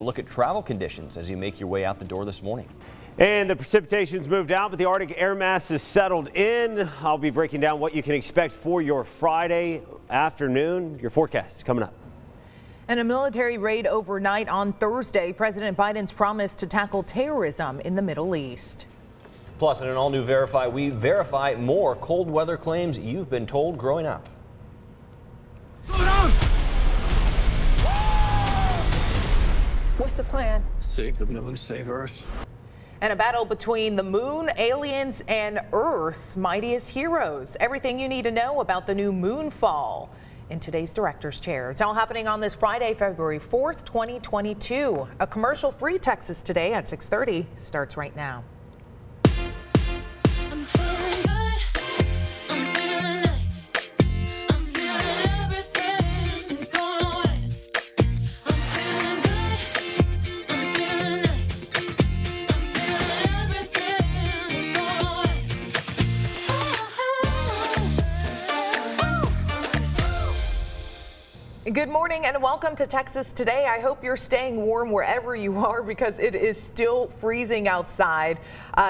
Look at travel conditions as you make your way out the door this morning. And the precipitation's moved out, but the Arctic air mass is settled in. I'll be breaking down what you can expect for your Friday afternoon. Your forecast coming up. And a military raid overnight on Thursday. President Biden's promise to tackle terrorism in the Middle East. Plus, in an all-new Verify, we verify more cold weather claims you've been told growing up. Slow down! What's the plan? Save the moon, save Earth. And a battle between the moon, aliens, and Earth's mightiest heroes. Everything you need to know about the new moonfall in today's Director's Chair. It's all happening on this Friday, February 4th, 2022. A commercial-free Texas Today at 6:30 starts right now. I'm feeling good. I'm feeling nice. I'm feeling everything is going away. I'm feeling good. I'm feeling nice. I'm feeling everything is going away. Good morning and welcome to Texas Today. I hope you're staying warm wherever you are because it is still freezing outside.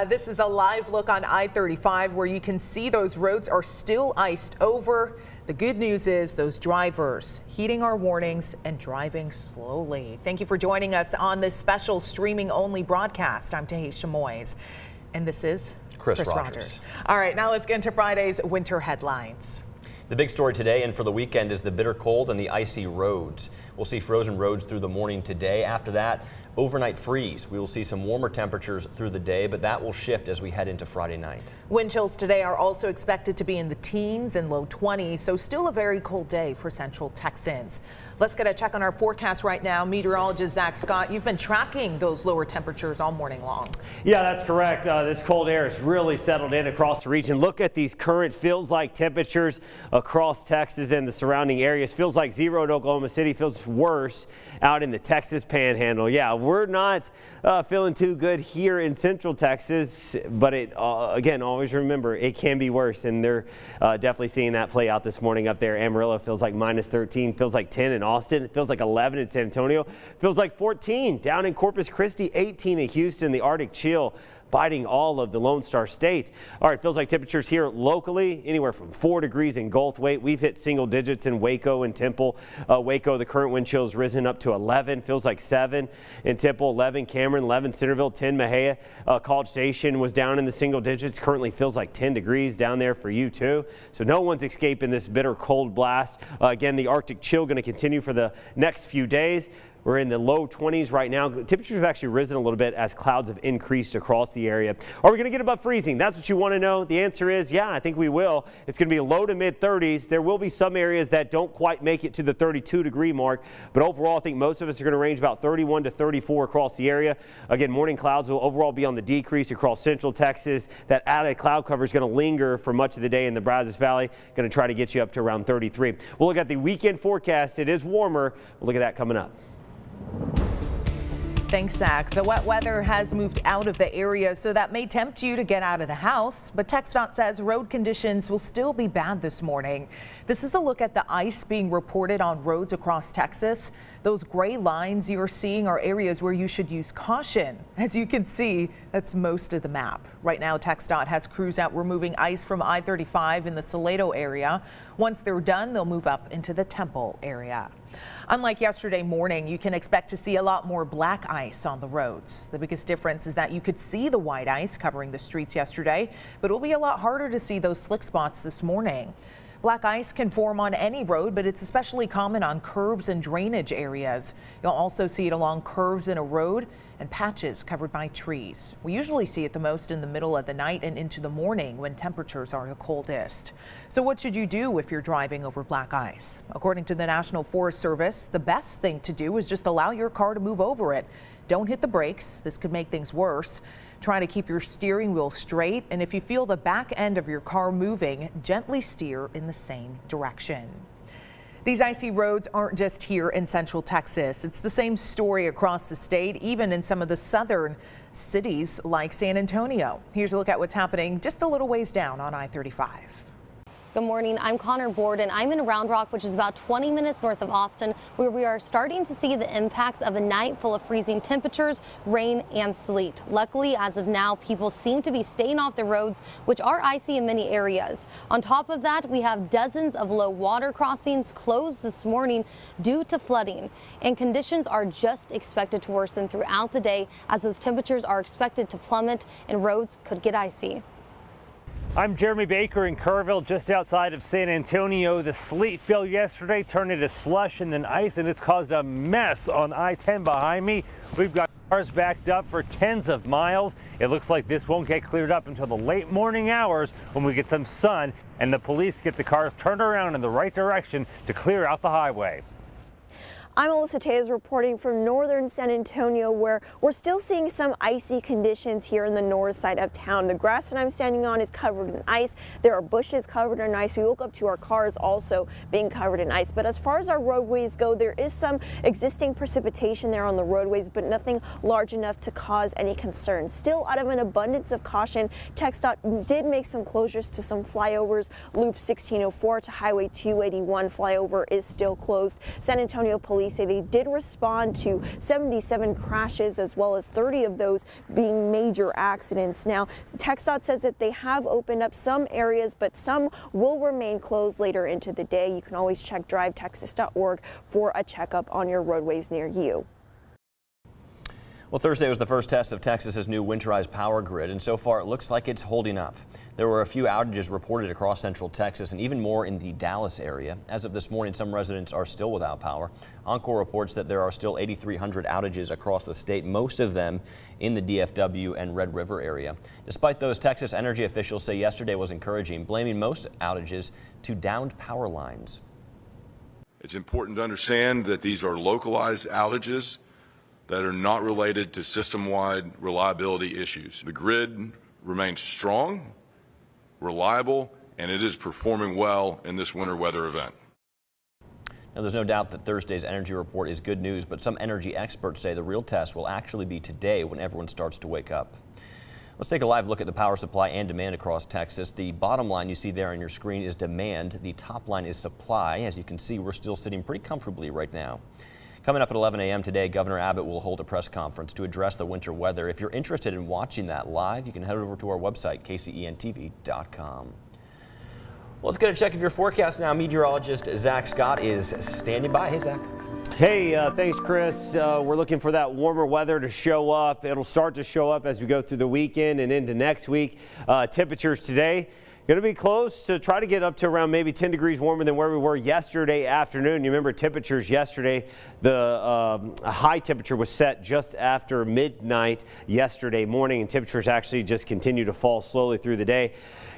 This is a live look on I-35 where you can see those roads are still iced over. The good news is those drivers heeding our warnings and driving slowly. Thank you for joining us on this special streaming only broadcast. I'm Tahisha Moyes and this is Chris Rogers. All right, now let's get into Friday's winter headlines. The big story today and for the weekend is the bitter cold and the icy roads. We'll see frozen roads through the morning today. After that, overnight freeze. We will see some warmer temperatures through the day, but that will shift as we head into Friday night. Wind chills today are also expected to be in the teens and low 20s, so still a very cold day for central Texans. Let's get a check on our forecast right now. Meteorologist Zach Scott, you've been tracking those lower temperatures all morning long. Yeah, that's correct. This cold air has really settled in across the region. Look at these current feels like temperatures across Texas and the surrounding areas. Feels like 0 in Oklahoma City, feels worse out in the Texas Panhandle. Yeah, we're not feeling too good here in central Texas, but it again, always remember it can be worse, and they're definitely seeing that play out this morning up there. Amarillo feels like minus 13, feels like 10 in Austin, it feels like 11 in San Antonio, feels like 14 down in Corpus Christi, 18 in Houston. The Arctic chill biting all of the Lone Star State. All right, feels like temperatures here locally anywhere from 4 degrees in Goldthwaite. We've hit single digits in Waco and Temple. Waco, the current wind chill has risen up to 11. Feels like 7 in Temple, 11 Cameron, 11 Centerville, 10 Mejia. College Station was down in the single digits. Currently feels like 10 degrees down there for you too. So no one's escaping this bitter cold blast. Again, the Arctic chill going to continue for the next few days. We're in the low 20s right now. Temperatures have actually risen a little bit as clouds have increased across the area. Are we going to get above freezing? That's what you want to know. The answer is, yeah, I think we will. It's going to be low to mid 30s. There will be some areas that don't quite make it to the 32-degree mark, but overall, I think most of us are going to range about 31 to 34 across the area. Again, morning clouds will overall be on the decrease across central Texas. That added cloud cover is going to linger for much of the day in the Brazos Valley. Going to try to get you up to around 33. We'll look at the weekend forecast. It is warmer. We'll look at that coming up. Thanks, Zach. The wet weather has moved out of the area, so that may tempt you to get out of the house. But TxDOT says road conditions will still be bad this morning. This is a look at the ice being reported on roads across Texas. Those gray lines you're seeing are areas where you should use caution. As you can see, that's most of the map. Right now, TxDOT has crews out removing ice from I-35 in the Salado area. Once they're done, they'll move up into the Temple area. Unlike yesterday morning, you can expect to see a lot more black ice on the roads. The biggest difference is that you could see the white ice covering the streets yesterday, but it'll be a lot harder to see those slick spots this morning. Black ice can form on any road, but it's especially common on curbs and drainage areas. You'll also see it along curves in a road and patches covered by trees. We usually see it the most in the middle of the night and into the morning when temperatures are the coldest. So what should you do if you're driving over black ice? According to the National Forest Service, the best thing to do is just allow your car to move over it. Don't hit the brakes. This could make things worse. Try to keep your steering wheel straight, and if you feel the back end of your car moving, gently steer in the same direction. These icy roads aren't just here in central Texas. It's the same story across the state, even in some of the southern cities like San Antonio. Here's a look at what's happening just a little ways down on I-35. Good morning. I'm Connor Borden. I'm in Round Rock, which is about 20 minutes north of Austin, where we are starting to see the impacts of a night full of freezing temperatures, rain, and sleet. Luckily, as of now, people seem to be staying off the roads, which are icy in many areas. On top of that, we have dozens of low water crossings closed this morning due to flooding, and conditions are just expected to worsen throughout the day as those temperatures are expected to plummet and roads could get icy. I'm Jeremy Baker in Kerrville, just outside of San Antonio. The sleet fell yesterday, turned into slush and then ice, and it's caused a mess on I-10 behind me. We've got cars backed up for tens of miles. It looks like this won't get cleared up until the late morning hours when we get some sun and the police get the cars turned around in the right direction to clear out the highway. I'm Alyssa Tejas reporting from northern San Antonio, where we're still seeing some icy conditions here in the north side of town. The grass that I'm standing on is covered in ice. There are bushes covered in ice. We woke up to our cars also being covered in ice. But as far as our roadways go, there is some existing precipitation there on the roadways, but nothing large enough to cause any concern. Still, out of an abundance of caution, TxDOT did make some closures to some flyovers. Loop 1604 to Highway 281 flyover is still closed. San Antonio police say they did respond to 77 crashes, as well as 30 of those being major accidents. Now, TxDOT says that they have opened up some areas, but some will remain closed later into the day. You can always check drivetexas.org for a checkup on your roadways near you. Well, Thursday was the first test of Texas's new Winterize power grid, and so far it looks like it's holding up. There were a few outages reported across central Texas and even more in the Dallas area. As of this morning, some residents are still without power. Encore reports that there are still 8,300 outages across the state, most of them in the DFW and Red River area. Despite those, Texas energy officials say yesterday was encouraging, blaming most outages to downed power lines. It's important to understand that these are localized outages that are not related to system-wide reliability issues. The grid remains strong, reliable, and it is performing well in this winter weather event. Now, there's no doubt that Thursday's energy report is good news, but some energy experts say the real test will actually be today when everyone starts to wake up. Let's take a live look at the power supply and demand across Texas. The bottom line you see there on your screen is demand. The top line is supply. As you can see, we're still sitting pretty comfortably right now. Coming up at 11 a.m. today, Governor Abbott will hold a press conference to address the winter weather. If you're interested in watching that live, you can head over to our website, kcentv.com. Well, let's get a check of your forecast now. Meteorologist Zach Scott is standing by. Hey, Zach. Hey, thanks, Chris. We're looking for that warmer weather to show up. It'll start to show up as we go through the weekend and into next week. Temperatures today going to be close to try to get up to around maybe 10 degrees warmer than where we were yesterday afternoon. You remember temperatures yesterday, the high temperature was set just after midnight yesterday morning, and temperatures actually just continue to fall slowly through the day.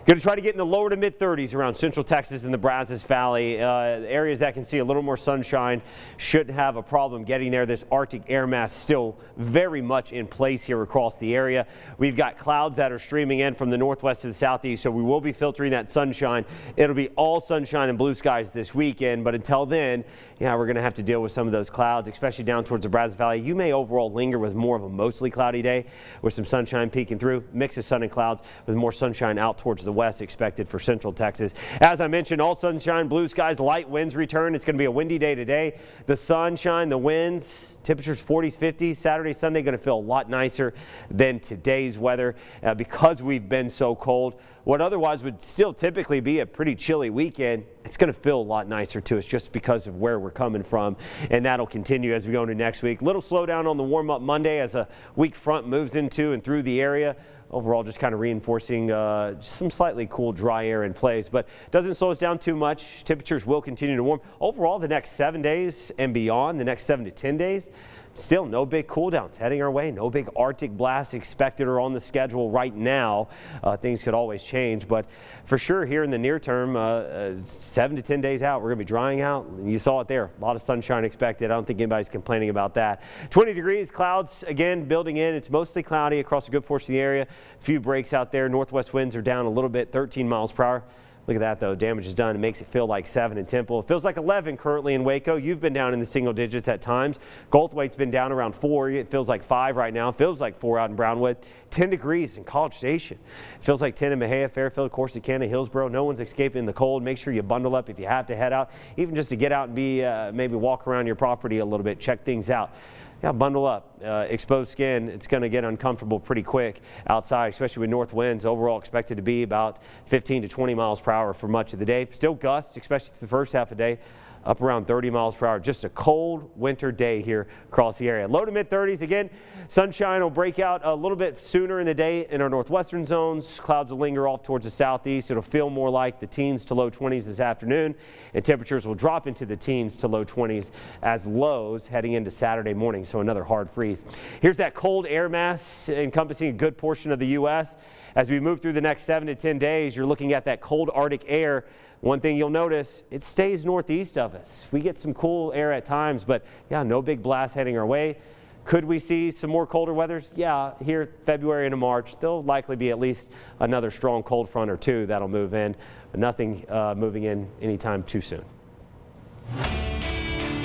Going to try to get in the lower to mid 30s around central Texas and the Brazos Valley. Areas that can see a little more sunshine shouldn't have a problem getting there. This Arctic air mass still very much in place here across the area. We've got clouds that are streaming in from the northwest to the southeast, so we will be filtering that sunshine. It'll be all sunshine and blue skies this weekend, but until then, yeah, we're going to have to deal with some of those clouds, especially down towards the Brazos Valley. You may overall linger with more of a mostly cloudy day with some sunshine peeking through. Mix of sun and clouds with more sunshine out towards the west expected for central Texas. As I mentioned, all sunshine, blue skies, light winds return. It's going to be a windy day today. The sunshine, the winds, temperatures 40s, 50s. Saturday, Sunday going to feel a lot nicer than today's weather because we've been so cold. What otherwise would still typically be a pretty chilly weekend, it's going to feel a lot nicer to us just because of where we're coming from, and that'll continue as we go into next week. Little slowdown on the warm-up Monday as a weak front moves into and through the area. Overall, just kind of reinforcing some slightly cool, dry air in place, but doesn't slow us down too much. Temperatures will continue to warm. Overall, the next 7 days and beyond, the next 7 to 10 days, still no big cool downs heading our way. No big Arctic blasts expected or on the schedule right now. Things could always change, but for sure here in the near term, 7 to 10 days out, we're going to be drying out. You saw it there. A lot of sunshine expected. I don't think anybody's complaining about that. 20 degrees, clouds again building in. It's mostly cloudy across a good portion of the area. A few breaks out there. Northwest winds are down a little bit, 13 miles per hour. Look at that, though. Damage is done. It makes it feel like 7 in Temple. It feels like 11 currently in Waco. You've been down in the single digits at times. Goldthwaite's been down around 4. It feels like 5 right now. It feels like 4 out in Brownwood. 10 degrees in College Station. It feels like 10 in Mejia, Fairfield, Corsicana, Hillsboro. No one's escaping the cold. Make sure you bundle up if you have to head out, even just to get out and be maybe walk around your property a little bit, check things out. Yeah, bundle up. Exposed skin, it's going to get uncomfortable pretty quick outside, especially with north winds. Overall expected to be about 15 to 20 miles per hour for much of the day. Still gusts, especially the first half of the day, up around 30 miles per hour. Just a cold winter day here across the area. Low to mid 30s again. Sunshine will break out a little bit sooner in the day in our northwestern zones. Clouds will linger off towards the southeast. It'll feel more like the teens to low 20s this afternoon, and temperatures will drop into the teens to low 20s as lows heading into Saturday morning. So another hard freeze. Here's that cold air mass encompassing a good portion of the U.S. As we move through the next 7 to 10 days, you're looking at that cold Arctic air. One thing you'll notice, it stays northeast of us. We get some cool air at times, but yeah, no big blast heading our way. Could we see some more colder weather? Yeah, here February into March. There'll likely be at least another strong cold front or two that'll move in, but nothing moving in anytime too soon.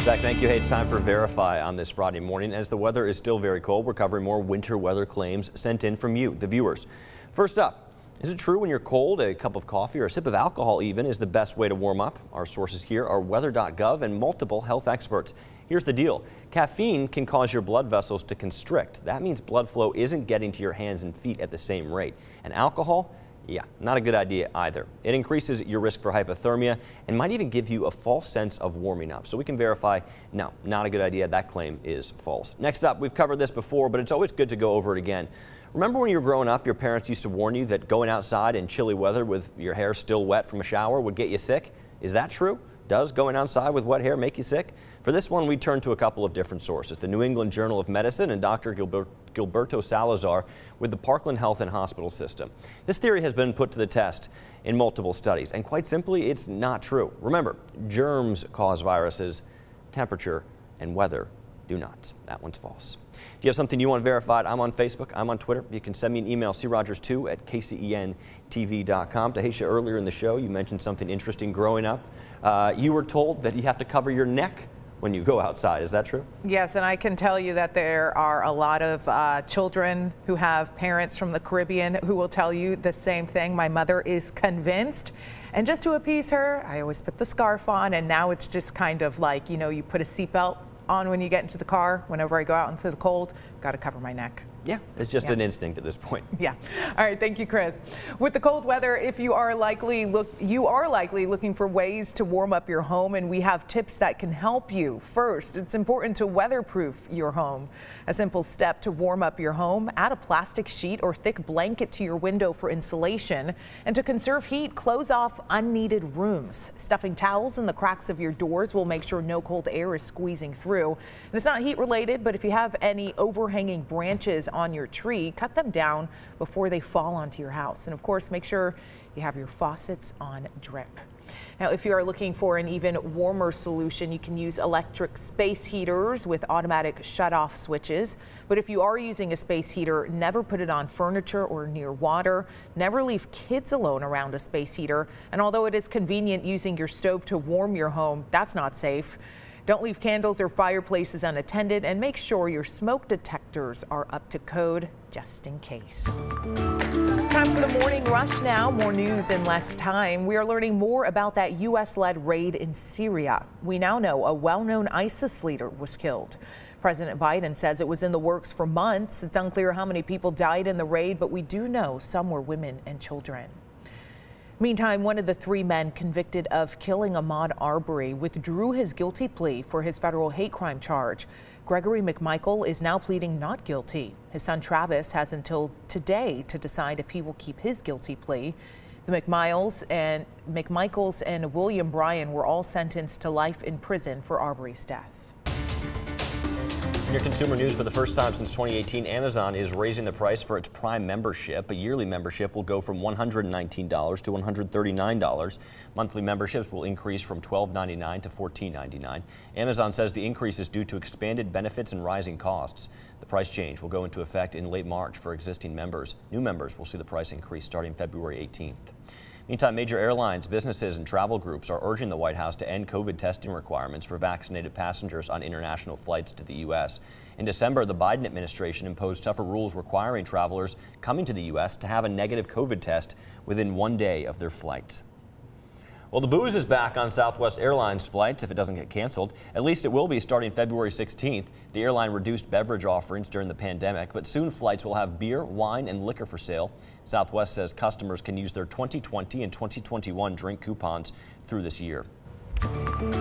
Zach, thank you. Hey, it's time for Verify on this Friday morning. As the weather is still very cold, we're covering more winter weather claims sent in from you, the viewers. First up, is it true when you're cold, a cup of coffee or a sip of alcohol even is the best way to warm up? Our sources here are weather.gov and multiple health experts. Here's the deal. Caffeine can cause your blood vessels to constrict. That means blood flow isn't getting to your hands and feet at the same rate. And alcohol? Yeah, not a good idea either. It increases your risk for hypothermia and might even give you a false sense of warming up. So we can verify, no, not a good idea. That claim is false. Next up, we've covered this before, but it's always good to go over it again. Remember when you were growing up, your parents used to warn you that going outside in chilly weather with your hair still wet from a shower would get you sick? Is that true? Does going outside with wet hair make you sick? For this one, we turn to a couple of different sources. The New England Journal of Medicine and Dr. Gilberto Salazar with the Parkland Health and Hospital System. This theory has been put to the test in multiple studies, and quite simply, it's not true. Remember, germs cause viruses, temperature and weather do not. That one's false. Do you have something you want verified? I'm on Facebook. I'm on Twitter. You can send me an email, crogers2@kcentv.com. Tahisha, earlier in the show, you mentioned something interesting growing up. You were told that you have to cover your neck when you go outside. Is that true? Yes, and I can tell you that there are a lot of children who have parents from the Caribbean who will tell you the same thing. My mother is convinced. And just to appease her, I always put the scarf on, and now it's just kind of like, you know, you put a seatbelt on when you get into the car. Whenever I go out into the cold, got to cover my neck. Yeah, it's just an instinct at this point. Yeah. All right. Thank you, Chris. With the cold weather, if you are likely looking for ways to warm up your home, and we have tips that can help you. First, it's important to weatherproof your home. A simple step to warm up your home: add a plastic sheet or thick blanket to your window for insulation. And to conserve heat, close off unneeded rooms. Stuffing towels in the cracks of your doors will make sure no cold air is squeezing through. And it's not heat related, but if you have any overhanging branches on your tree, cut them down before they fall onto your house. And of course, make sure you have your faucets on drip. Now, if you are looking for an even warmer solution, you can use electric space heaters with automatic shut-off switches. But if you are using a space heater, never put it on furniture or near water. Never leave kids alone around a space heater. And although it is convenient using your stove to warm your home, that's not safe. Don't leave candles or fireplaces unattended, and make sure your smoke detectors are up to code just in case. Time for the morning rush now. More news in less time. We are learning more about that U.S.-led raid in Syria. We now know a well-known ISIS leader was killed. President Biden says it was in the works for months. It's unclear how many people died in the raid, but we do know some were women and children. Meantime, one of the 3 men convicted of killing Ahmaud Arbery withdrew his guilty plea for his federal hate crime charge. Gregory McMichael is now pleading not guilty. His son Travis has until today to decide if he will keep his guilty plea. The McMichaels and William Bryan were all sentenced to life in prison for Arbery's death. In your consumer news, for the first time since 2018, Amazon is raising the price for its Prime membership. A yearly membership will go from $119 to $139. Monthly memberships will increase from $12.99 to $14.99. Amazon says the increase is due to expanded benefits and rising costs. The price change will go into effect in late March for existing members. New members will see the price increase starting February 18th. Meantime, major airlines, businesses, and travel groups are urging the White House to end COVID testing requirements for vaccinated passengers on international flights to the U.S. In December, the Biden administration imposed tougher rules requiring travelers coming to the U.S. to have a negative COVID test within 1 day of their flight. Well, the booze is back on Southwest Airlines flights if it doesn't get canceled. At least it will be starting February 16th. The airline reduced beverage offerings during the pandemic, but soon flights will have beer, wine, and liquor for sale. Southwest says customers can use their 2020 and 2021 drink coupons through this year.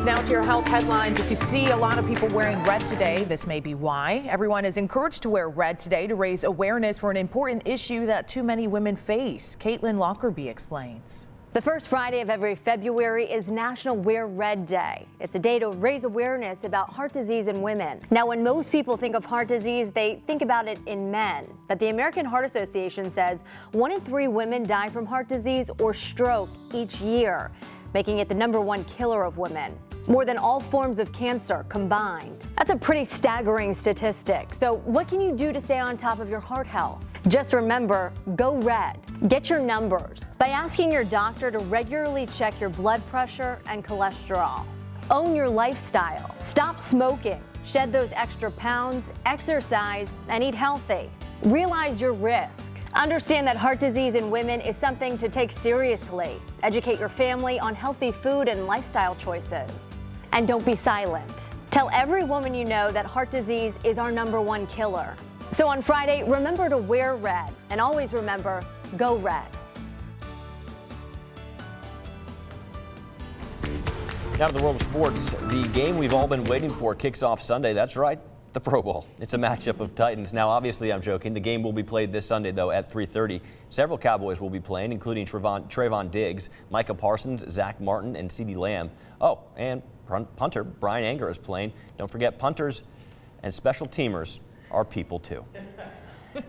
Now to your health headlines. If you see a lot of people wearing red today, this may be why. Everyone is encouraged to wear red today to raise awareness for an important issue that too many women face. Caitlin Lockerbie explains. The first Friday of every February is National Wear Red Day. It's a day to raise awareness about heart disease in women. Now, when most people think of heart disease, they think about it in men. But the American Heart Association says 1 in 3 women die from heart disease or stroke each year, making it the #1 killer of women, more than all forms of cancer combined. That's a pretty staggering statistic. So what can you do to stay on top of your heart health? Just remember, go red. Get your numbers by asking your doctor to regularly check your blood pressure and cholesterol. Own your lifestyle. Stop smoking. Shed those extra pounds, exercise, and eat healthy. Realize your risk. Understand that heart disease in women is something to take seriously. Educate your family on healthy food and lifestyle choices. And don't be silent. Tell every woman you know that heart disease is our #1 killer. So on Friday, remember to wear red, and always remember, go red. Now to the world of sports. The game we've all been waiting for kicks off Sunday. That's right, the Pro Bowl. It's a matchup of Titans. Now, obviously, I'm joking. The game will be played this Sunday, though, at 3:30. Several Cowboys will be playing, including Trayvon Diggs, Micah Parsons, Zach Martin, and CeeDee Lamb. Oh, and punter Brian Anger is playing. Don't forget, punters and special teamers are people, too.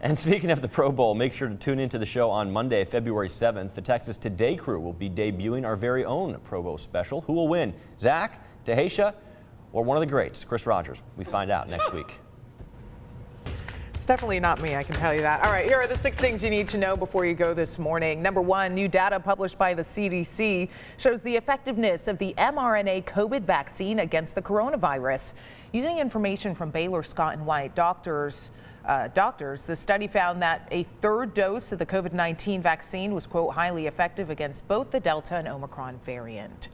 And speaking of the Pro Bowl, make sure to tune into the show on Monday, February 7th. The Texas Today crew will be debuting our very own Pro Bowl special. Who will win? Zach, Tahisha, or one of the greats, Chris Rogers? We find out next week. It's definitely not me, I can tell you that. All right, here are the 6 things you need to know before you go this morning. #1, new data published by the CDC shows the effectiveness of the mRNA COVID vaccine against the coronavirus. Using information from Baylor Scott and White doctors, the study found that a 3rd dose of the COVID-19 vaccine was, quote, highly effective against both the Delta and Omicron variant.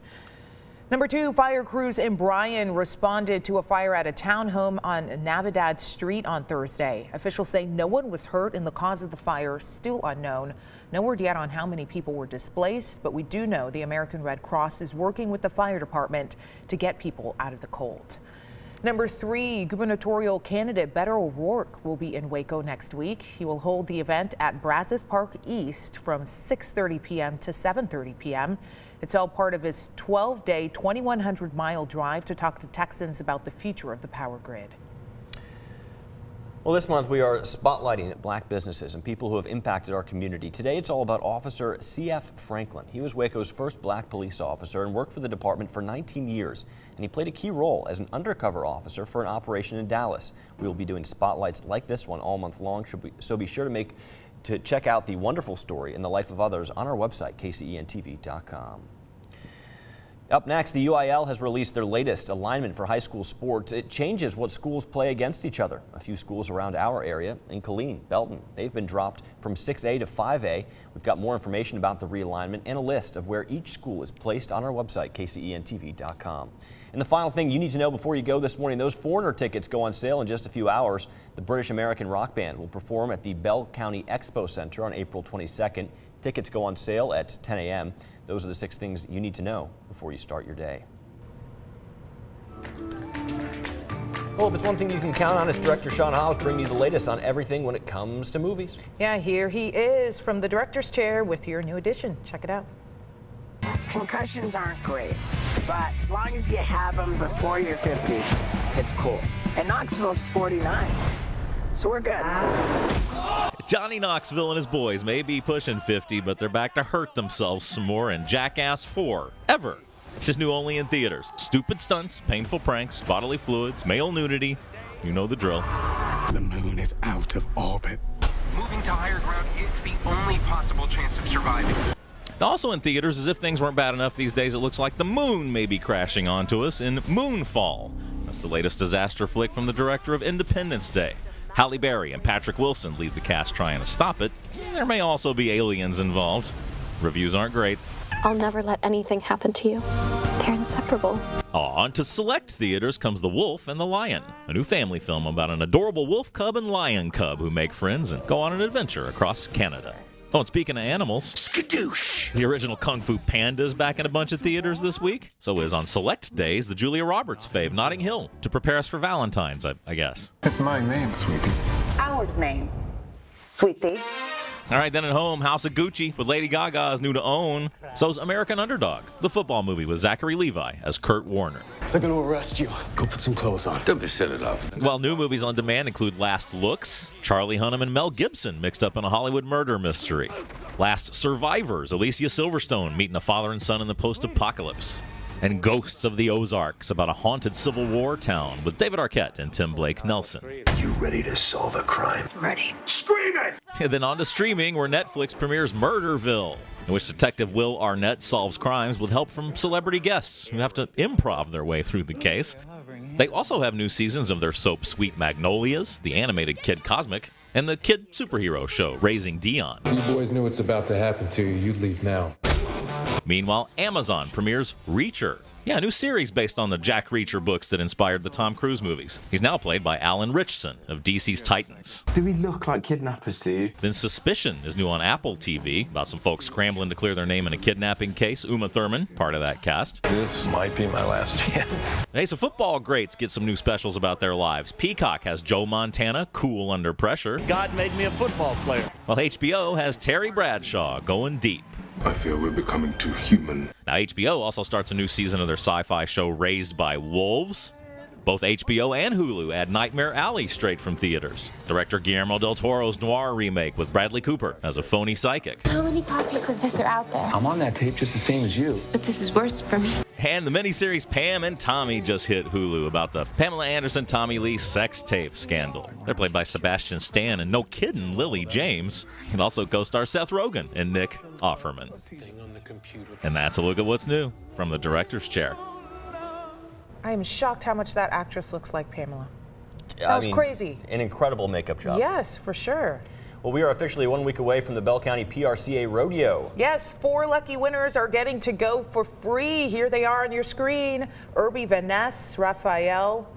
#2, fire crews in Bryan responded to a fire at a townhome on Navidad Street on Thursday. Officials say no one was hurt and the cause of the fire still unknown. No word yet on how many people were displaced, but we do know the American Red Cross is working with the fire department to get people out of the cold. #3, gubernatorial candidate Beto O'Rourke will be in Waco next week. He will hold the event at Brazos Park East from 6:30 p.m. to 7:30 p.m. It's all part of his 12-day, 2,100-mile drive to talk to Texans about the future of the power grid. Well, this month we are spotlighting black businesses and people who have impacted our community. Today it's all about Officer C.F. Franklin. He was Waco's first black police officer and worked for the department for 19 years. And he played a key role as an undercover officer for an operation in Dallas. We will be doing spotlights like this one all month long, so be sure to check out the wonderful story in the life of others on our website, kcentv.com. Up next, the UIL has released their latest alignment for high school sports. It changes what schools play against each other. A few schools around our area, in Killeen, Belton, they've been dropped from 6A to 5A. We've got more information about the realignment and a list of where each school is placed on our website, kcentv.com. And the final thing you need to know before you go this morning, those Foreigner tickets go on sale in just a few hours. The British American rock band will perform at the Bell County Expo Center on April 22nd. Tickets go on sale at 10 a.m. Those are the 6 things you need to know before you start your day. Well, if it's one thing you can count on, it's director Sean Hobbs bringing you the latest on everything when it comes to movies. Yeah, here he is from the director's chair with your new edition. Check it out. Concussions aren't great, but as long as you have them before you're 50, it's cool. And Knoxville's 49, so we're good. Johnny Knoxville and his boys may be pushing 50, but they're back to hurt themselves some more in Jackass 4. Ever. It's just new only in theaters. Stupid stunts, painful pranks, bodily fluids, male nudity. You know the drill. The moon is out of orbit. Moving to higher ground is the only possible chance of surviving. Also in theaters, as if things weren't bad enough these days, it looks like the moon may be crashing onto us in Moonfall. That's the latest disaster flick from the director of Independence Day. Halle Berry and Patrick Wilson lead the cast trying to stop it. There may also be aliens involved. Reviews aren't great. I'll never let anything happen to you. They're inseparable. On to select theaters comes The Wolf and the Lion, a new family film about an adorable wolf cub and lion cub who make friends and go on an adventure across Canada. Oh, and speaking of animals, skadoosh! The original Kung Fu Panda is back in a bunch of theaters this week. So is on select days the Julia Roberts fave Notting Hill to prepare us for Valentine's, I guess. It's my name, sweetie. Our name, sweetie. All right, then at home, House of Gucci with Lady Gaga is new to own. So's American Underdog, the football movie with Zachary Levi as Kurt Warner. They're gonna arrest you. Go put some clothes on. Don't just set it up. While new movies on demand include Last Looks, Charlie Hunnam and Mel Gibson mixed up in a Hollywood murder mystery. Last Survivors, Alicia Silverstone meeting a father and son in the post-apocalypse. And Ghosts of the Ozarks, about a haunted Civil War town with David Arquette and Tim Blake Nelson. You ready to solve a crime? Ready. Scream it! And then on to streaming, where Netflix premieres Murderville, in which Detective Will Arnett solves crimes with help from celebrity guests who have to improv their way through the case. They also have new seasons of their soap Sweet Magnolias, the animated Kid Cosmic, and the kid superhero show Raising Dion. You boys knew what's about to happen to you. You'd leave now. Meanwhile, Amazon premieres Reacher. Yeah, a new series based on the Jack Reacher books that inspired the Tom Cruise movies. He's now played by Alan Ritchson of DC's Titans. Do we look like kidnappers to you? Then Suspicion is new on Apple TV, about some folks scrambling to clear their name in a kidnapping case. Uma Thurman, part of that cast. This might be my last chance. Hey, so football greats get some new specials about their lives. Peacock has Joe Montana, cool under pressure. God made me a football player. While HBO has Terry Bradshaw going deep. I feel we're becoming too human. Now, HBO also starts a new season of their sci-fi show Raised by Wolves. Both HBO and Hulu add Nightmare Alley straight from theaters. Director Guillermo del Toro's noir remake with Bradley Cooper as a phony psychic. How many copies of this are out there? I'm on that tape just the same as you. But this is worse for me. And the miniseries Pam and Tommy just hit Hulu about the Pamela Anderson-Tommy Lee sex tape scandal. They're played by Sebastian Stan and no kidding Lily James. And also co-star Seth Rogen and Nick Offerman. And that's a look at what's new from the director's chair. I am shocked how much that actress looks like Pamela. That was crazy. An incredible makeup job. Yes, for sure. Well, we are officially 1 week away from the Bell County PRCA Rodeo. Yes, 4 lucky winners are getting to go for free. Here they are on your screen. Irby Van Ness, Rafael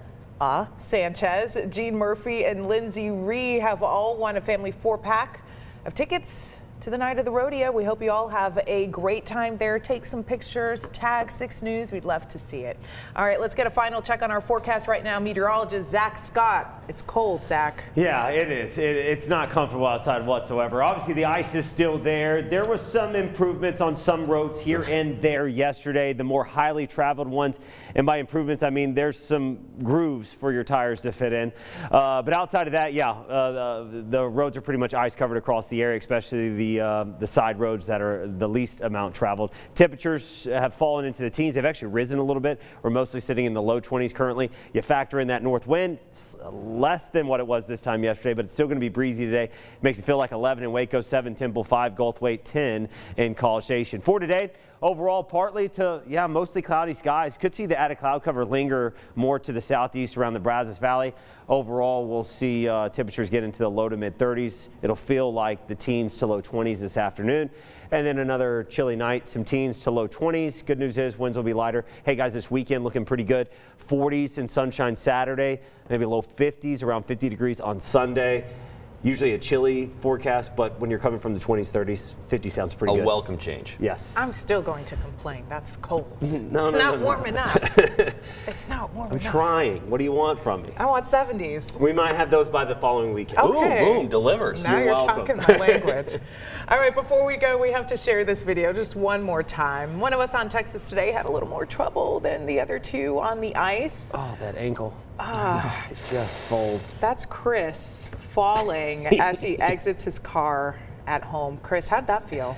Sanchez, Gene Murphy, and Lindsay Ree have all won a family 4-pack of tickets to the night of the rodeo. We hope you all have a great time there. Take some pictures, tag 6 News. We'd love to see it. All right, let's get a final check on our forecast right now. Meteorologist Zach Scott. It's cold, Zach. Yeah, it is. It's not comfortable outside whatsoever. Obviously, the ice is still there. There was some improvements on some roads here and there yesterday, the more highly traveled ones. And by improvements, I mean there's some grooves for your tires to fit in. But outside of that, yeah, the roads are pretty much ice covered across the area, especially the side roads that are the least amount traveled. Temperatures have fallen into the teens. They've actually risen a little bit. We're mostly sitting in the low 20s currently. You factor in that north wind, it's less than what it was this time yesterday, but it's still going to be breezy today. Makes it feel like 11 in Waco, 7 Temple, 5 Goldthwaite, 10 in College Station. For today, overall, partly to, mostly cloudy skies. Could see the added cloud cover linger more to the southeast around the Brazos Valley. Overall, we'll see temperatures get into the low to mid 30s. It'll feel like the teens to low 20s this afternoon. And then another chilly night, some teens to low 20s. Good news is winds will be lighter. Hey guys, this weekend looking pretty good. 40s and sunshine Saturday, maybe low 50s, around 50 degrees on Sunday. Usually a chilly forecast, but when you're coming from the 20s, 30s, 50 sounds pretty good. A welcome change. Yes. I'm still going to complain. That's cold. No, it's not warm enough. It's not warm enough. I'm trying. What do you want from me? I want 70s. We might have those by the following weekend. Okay. Ooh, boom, delivers. Now you're welcome. talking my language. All right, before we go, we have to share this video just one more time. One of us on Texas Today had a little more trouble than the other two on the ice. Oh, that ankle. It just folds. That's Chris falling as he exits his car at home. Chris, how'd that feel?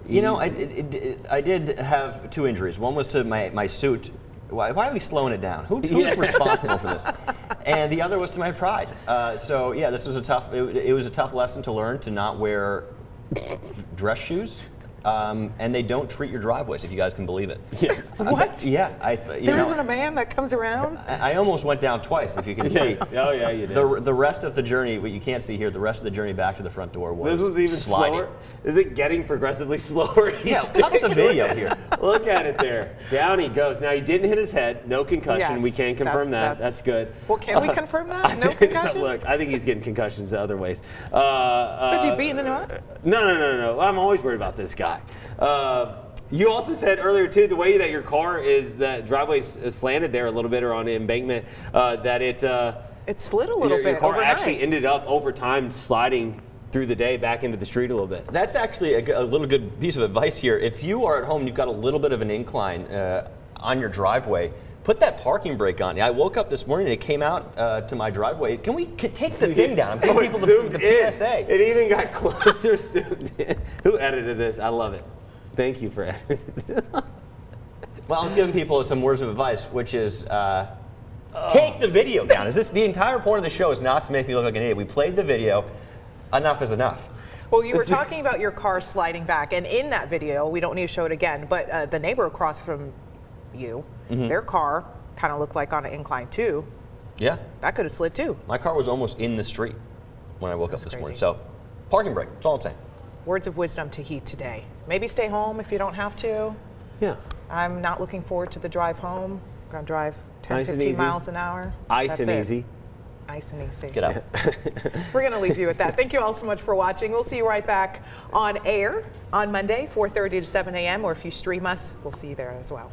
You know, I did have 2 injuries. One was to my suit. Why are we slowing it down? Who's responsible for this? And the other was to my pride. So yeah, this was it was a tough lesson to learn to not wear dress shoes and they don't treat your driveways, if you guys can believe it. Yes. What? Yeah. There isn't a man that comes around? I almost went down twice, if you can see. Oh, yeah, you did. The rest of the journey, what you can't see here, the rest of the journey back to the front door was This was even sliding. slower. Is it getting progressively slower? Yeah, cut the video here. Look at it there. Down he goes. Now, he didn't hit his head. No concussion. Yes, we can confirm that. That's good. Well, can we confirm that? No concussion? Look, I think he's getting concussions other ways. But you beating him up? No. I'm always worried about this guy. You also said earlier, too, the way that your car is, that driveway's slanted there a little bit or on the embankment, that it slid a little bit Your car overnight. actually ended up over time sliding through the day back into the street a little bit. That's actually a little good piece of advice here. If you are at home and you've got a little bit of an incline on your driveway, put that parking brake on. I woke up this morning and it came out to my driveway. Can we take the thing down? I'm giving people the PSA. It even got closer zoomed in. Who edited this? I love it. Thank you for editing it. Well, I was giving people some words of advice, which is take the video down. Is this the entire point of the show? Is not to make me look like an idiot. We played the video. Enough is enough. Well, you were talking about your car sliding back, and in that video, we don't need to show it again, but the neighbor across from you, their car kind of looked like on an incline too. Yeah. That could have slid too. My car was almost in the street when I woke up this morning. crazy. So, parking brake. That's all I'm saying. Words of wisdom to heed today. Maybe stay home if you don't have to. Yeah. I'm not looking forward to the drive home. I'm going to drive 10, Nice and 15 easy. miles an hour. Ice That's and it. easy. Ice and easy. Get out. We're going to leave you with that. Thank you all so much for watching. We'll see you right back on air on Monday, 4:30 to 7 a.m. Or if you stream us, we'll see you there as well.